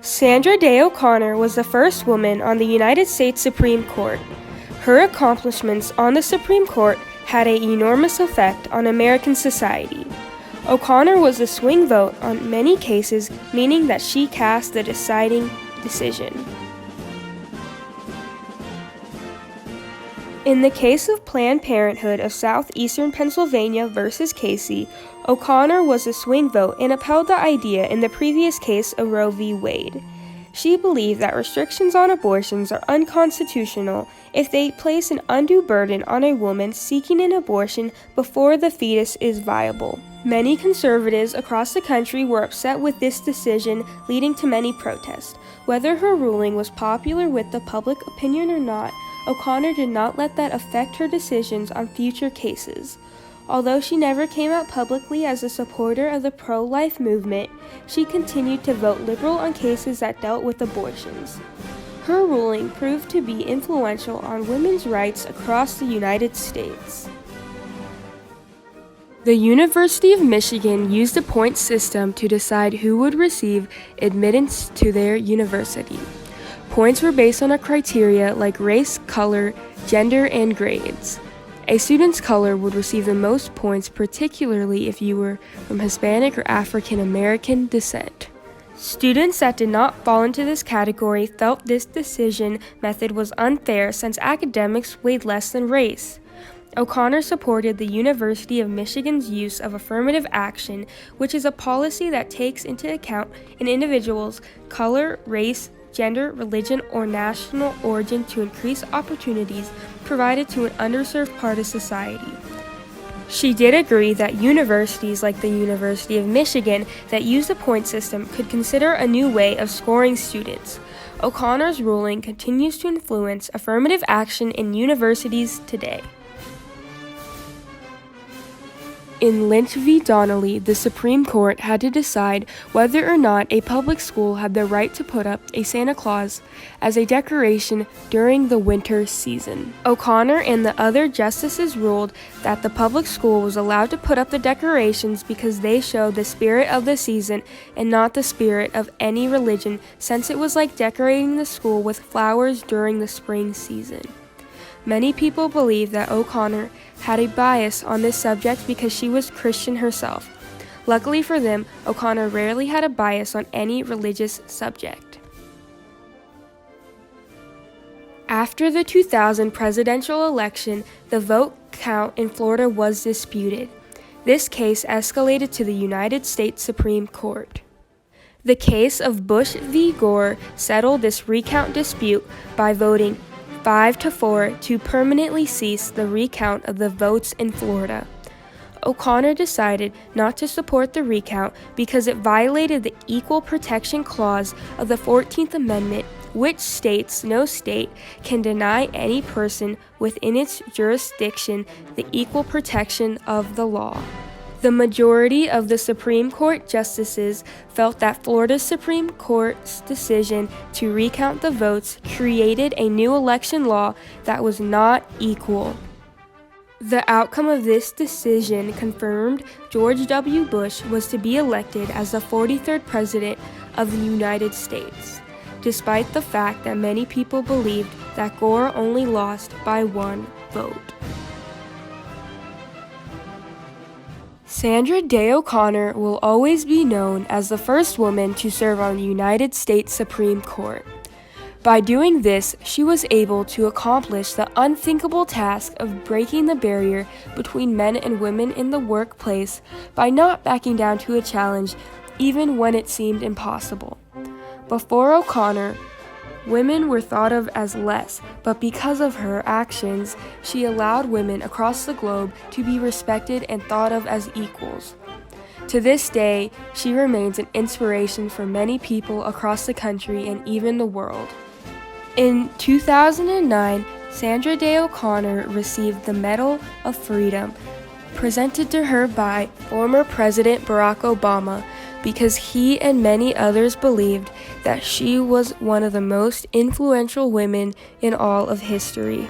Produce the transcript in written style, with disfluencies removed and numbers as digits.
Sandra Day O'Connor was the first woman on the United States Supreme Court. Her accomplishments on the Supreme Court had an enormous effect on American society. O'Connor was a swing vote on many cases, meaning that she cast the deciding decision. In the case of Planned Parenthood of Southeastern Pennsylvania versus Casey, O'Connor was a swing vote and upheld the idea in the previous case of Roe v. Wade. She believed that restrictions on abortions are unconstitutional if they place an undue burden on a woman seeking an abortion before the fetus is viable. Many conservatives across the country were upset with this decision, leading to many protests. Whether her ruling was popular with the public opinion or not, O'Connor did not let that affect her decisions on future cases. Although she never came out publicly as a supporter of the pro-life movement, she continued to vote liberal on cases that dealt with abortions. Her ruling proved to be influential on women's rights across the United States. The University of Michigan used a point system to decide who would receive admittance to their university. Points were based on a criteria like race, color, gender, and grades. A student's color would receive the most points, particularly if you were from Hispanic or African American descent. Students that did not fall into this category felt this decision method was unfair since academics weighed less than race. O'Connor supported the University of Michigan's use of affirmative action, which is a policy that takes into account an individual's color, race, gender, religion, or national origin to increase opportunities provided to an underserved part of society. She did agree that universities like the University of Michigan that use the point system could consider a new way of scoring students. O'Connor's ruling continues to influence affirmative action in universities today. In Lynch v. Donnelly, the Supreme Court had to decide whether or not a public school had the right to put up a Santa Claus as a decoration during the winter season. O'Connor and the other justices ruled that the public school was allowed to put up the decorations because they showed the spirit of the season and not the spirit of any religion, since it was like decorating the school with flowers during the spring season. Many people believe that O'Connor had a bias on this subject because she was Christian herself. Luckily for them, O'Connor rarely had a bias on any religious subject. After the 2000 presidential election, the vote count in Florida was disputed. This case escalated to the United States Supreme Court. The case of Bush v. Gore settled this recount dispute by voting 5-4 to permanently cease the recount of the votes in Florida. O'Connor decided not to support the recount because it violated the Equal Protection Clause of the 14th Amendment, which states no state can deny any person within its jurisdiction the equal protection of the law. The majority of the Supreme Court justices felt that Florida's Supreme Court's decision to recount the votes created a new election law that was not equal. The outcome of this decision confirmed George W. Bush was to be elected as the 43rd President of the United States, despite the fact that many people believed that Gore only lost by one vote. Sandra Day O'Connor will always be known as the first woman to serve on the United States Supreme Court. By doing this, she was able to accomplish the unthinkable task of breaking the barrier between men and women in the workplace by not backing down to a challenge even when it seemed impossible. Before O'Connor, women were thought of as less, but because of her actions, she allowed women across the globe to be respected and thought of as equals. To this day, she remains an inspiration for many people across the country and even the world. In 2009, Sandra Day O'Connor received the Medal of Freedom, presented to her by former President Barack Obama, because he and many others believed that she was one of the most influential women in all of history.